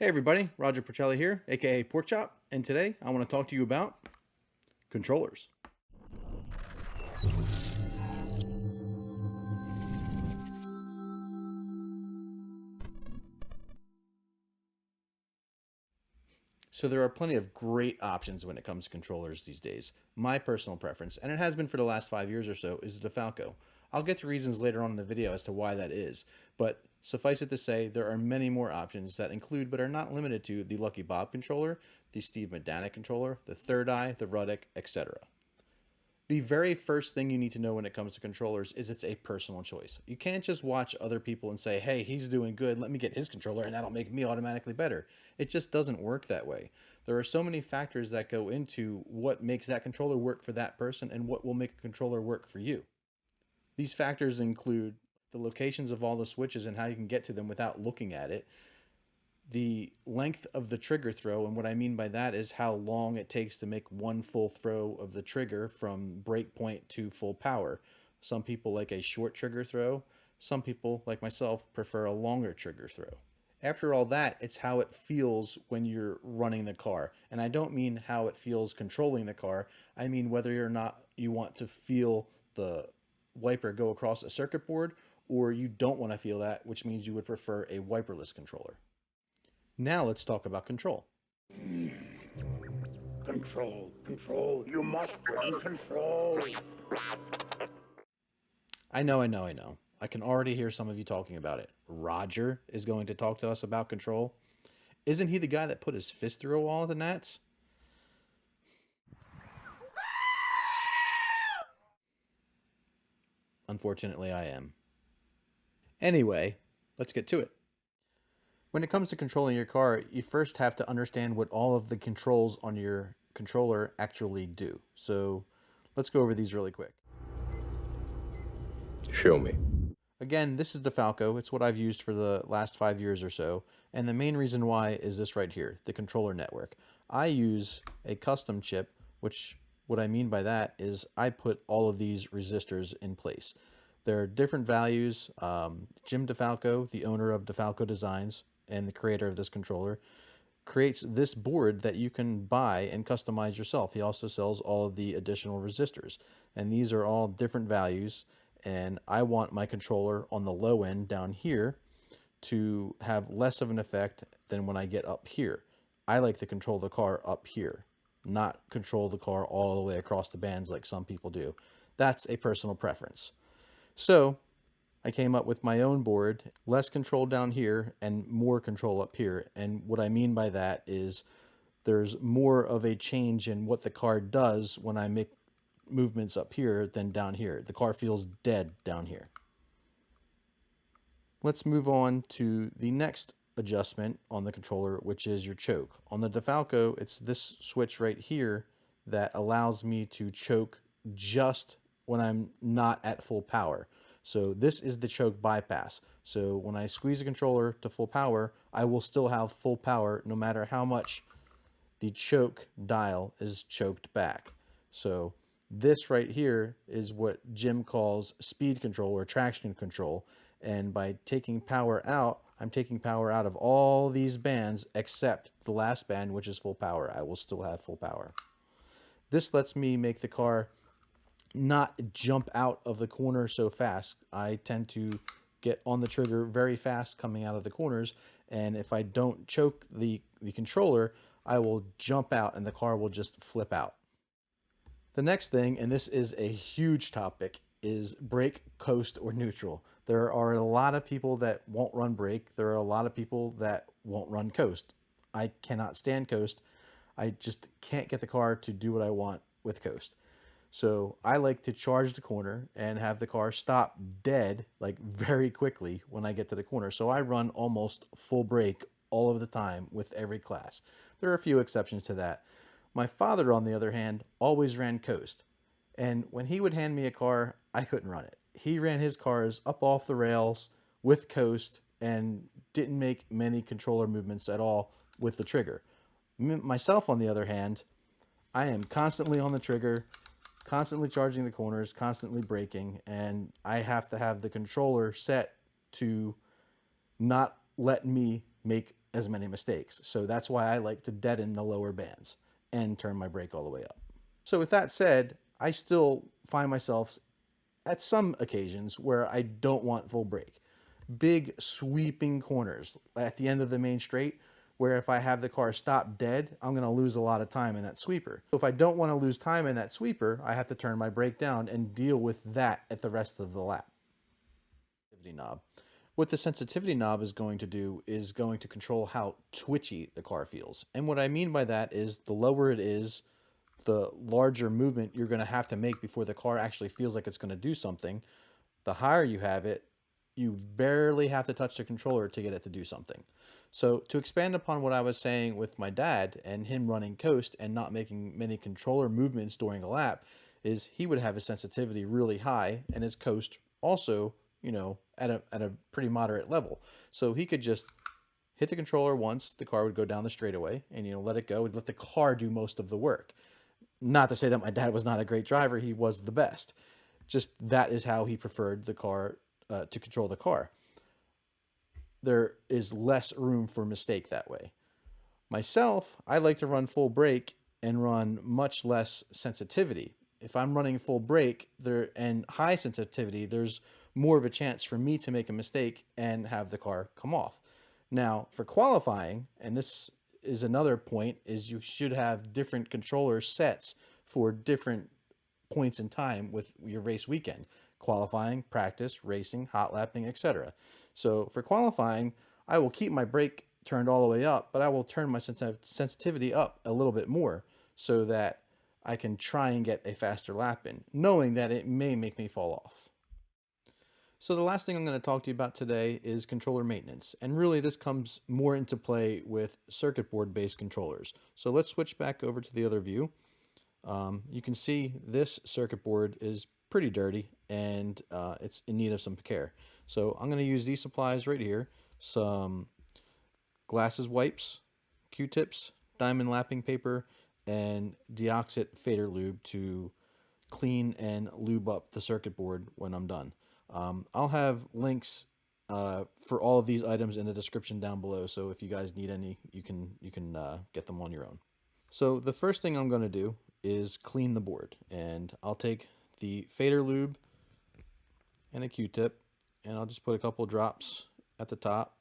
Hey everybody, Roger Porcelli here, aka Pork Chop, and today I want to talk to you about controllers. So there are plenty of great options when it comes to controllers these days. My personal preference, and it has been for the last 5 years or so, is the Difalco. I'll get to reasons later on in the video as to why that is, but suffice it to say, there are many more options that include but are not limited to the Lucky Bob controller, the Steve Medanic controller, the Third Eye, the Ruddick, etc. The very first thing you need to know when it comes to controllers is it's a personal choice. You can't just watch other people and say, hey, he's doing good, let me get his controller and that'll make me automatically better. It just doesn't work that way. There are so many factors that go into what makes that controller work for that person and what will make a controller work for you. These factors include the locations of all the switches and how you can get to them without looking at it, the length of the trigger throw, and what I mean by that is how long it takes to make one full throw of the trigger from break point to full power. Some people like a short trigger throw. Some people, like myself, prefer a longer trigger throw. After all that, it's how it feels when you're running the car. And I don't mean how it feels controlling the car. I mean whether or not you want to feel the wiper go across a circuit board or you don't want to feel that, which means you would prefer a wiperless controller. Now let's talk about control. Control. You must bring control. I know. I can already hear some of you talking about it. Roger is going to talk to us about control. Isn't he the guy that put his fist through a wall at the Nats? Unfortunately, I am. Anyway, let's get to it. When it comes to controlling your car, you first have to understand what all of the controls on your controller actually do. So let's go over these really quick. Show me. Again, this is Difalco. It's what I've used for the last 5 years or so. And the main reason why is this right here, the controller network. I use a custom chip, which what I mean by that is I put all of these resistors in place. There are different values. Jim Difalco, the owner of Difalco Designs and the creator of this controller, creates this board that you can buy and customize yourself. He also sells all of the additional resistors, and these are all different values. And I want my controller on the low end down here to have less of an effect than when I get up here. I like to control the car up here, not control the car all the way across the bands like some people do. That's a personal preference. So I came up with my own board, less control down here and more control up here. And what I mean by that is there's more of a change in what the car does when I make movements up here than down here. The car feels dead down here. Let's move on to the next adjustment on the controller, which is your choke. On the Difalco, it's this switch right here that allows me to choke just when I'm not at full power. So this is the choke bypass. So when I squeeze the controller to full power, I will still have full power no matter how much the choke dial is choked back. So this right here is what Jim calls speed control or traction control. And by taking power out, I'm taking power out of all these bands except the last band, which is full power. I will still have full power. This lets me make the car not jump out of the corner so fast. I tend to get on the trigger very fast coming out of the corners. And if I don't choke the controller, I will jump out and the car will just flip out. The next thing, and this is a huge topic, is brake, coast, or neutral. There are a lot of people that won't run brake. There are a lot of people that won't run coast. I cannot stand coast. I just can't get the car to do what I want with coast. So I like to charge the corner and have the car stop dead, like very quickly when I get to the corner. So I run almost full brake all of the time with every class. There are a few exceptions to that. My father, on the other hand, always ran coast. And when he would hand me a car, I couldn't run it. He ran his cars up off the rails with coast and didn't make many controller movements at all with the trigger. Myself, on the other hand, I am constantly on the trigger, constantly charging the corners, constantly braking, and I have to have the controller set to not let me make as many mistakes. So that's why I like to deaden the lower bands and turn my brake all the way up. So with that said, I still find myself at some occasions where I don't want full brake. Big sweeping corners at the end of the main straight, where if I have the car stop dead, I'm going to lose a lot of time in that sweeper. So if I don't want to lose time in that sweeper, I have to turn my brake down and deal with that at the rest of the lap. Knob. What the sensitivity knob is going to do is going to control how twitchy the car feels. And what I mean by that is the lower it is, the larger movement you're going to have to make before the car actually feels like it's going to do something. The higher you have it, you barely have to touch the controller to get it to do something. So to expand upon what I was saying with my dad and him running coast and not making many controller movements during a lap, is he would have his sensitivity really high and his coast also, you know, at a pretty moderate level. So he could just hit the controller once, the car would go down the straightaway, and, you know, let it go and let the car do most of the work. Not to say that my dad was not a great driver, he was the best. Just that is how he preferred the car to control the car. There is less room for mistake that way. Myself, I like to run full brake and run much less sensitivity. If I'm running full brake there and high sensitivity, there's more of a chance for me to make a mistake and have the car come off. Now, for qualifying, and this is another point, is you should have different controller sets for different points in time with your race weekend: qualifying, practice, racing, hot lapping, etc. So for qualifying, I will keep my brake turned all the way up, but I will turn my sensitivity up a little bit more so that I can try and get a faster lap in, knowing that it may make me fall off. So the last thing I'm going to talk to you about today is controller maintenance. And really this comes more into play with circuit board based controllers. So let's switch back over to the other view. You can see this circuit board is pretty dirty and it's in need of some care. So I'm going to use these supplies right here: some glasses wipes, Q-tips, diamond lapping paper, and deoxit fader lube to clean and lube up the circuit board when I'm done. I'll have links for all of these items in the description down below, so if you guys need any, you can get them on your own. So the first thing I'm going to do is clean the board, and I'll take the fader lube and a Q-tip, and I'll just put a couple drops at the top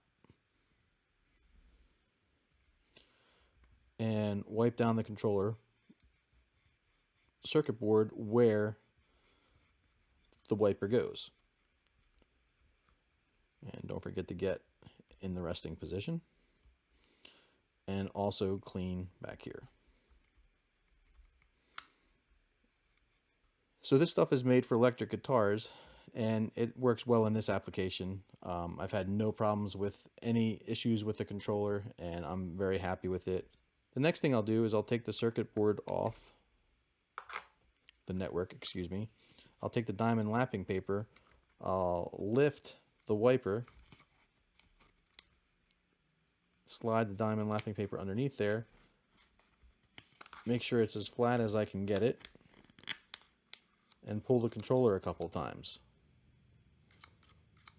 and wipe down the controller circuit board where the wiper goes. And don't forget to get in the resting position, and also clean back here. So this stuff is made for electric guitars, and it works well in this application. I've had no problems with any issues with the controller, and I'm very happy with it. The next thing I'll do is I'll take the circuit board off the network, excuse me. I'll take the diamond lapping paper, I'll lift the wiper, slide the diamond lapping paper underneath there, make sure it's as flat as I can get it, and pull the controller a couple times.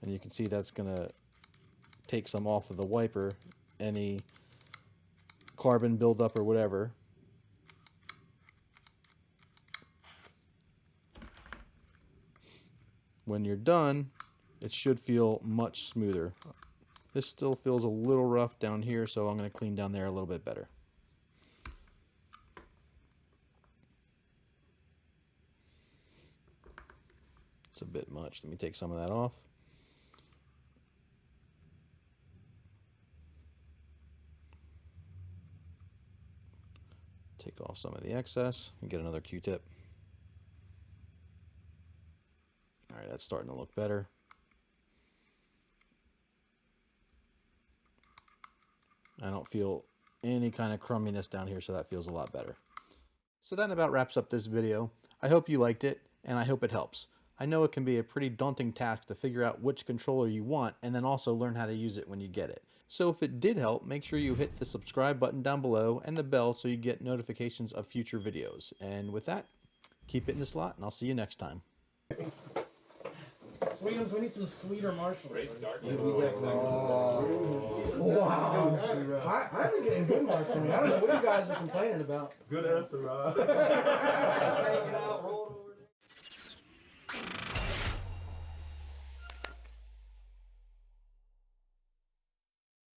And you can see that's going to take some off of the wiper, any carbon buildup or whatever. When you're done, it should feel much smoother. This still feels a little rough down here, so I'm going to clean down there a little bit better. It's a bit much. Let me take some of that off. Take off some of the excess and get another Q-tip. All right, that's starting to look better. I don't feel any kind of crumminess down here, so that feels a lot better. So that about wraps up this video. I hope you liked it, and I hope it helps. I know it can be a pretty daunting task to figure out which controller you want and then also learn how to use it when you get it. So if it did help, make sure you hit the subscribe button down below and the bell so you get notifications of future videos. And with that, keep it in the slot, and I'll see you next time. Williams, we need some sweeter marshmallows. Race starts. Wow. I've been getting good marshmallows. I don't know what you guys are complaining about. Good answer, Rob. Take it out, roll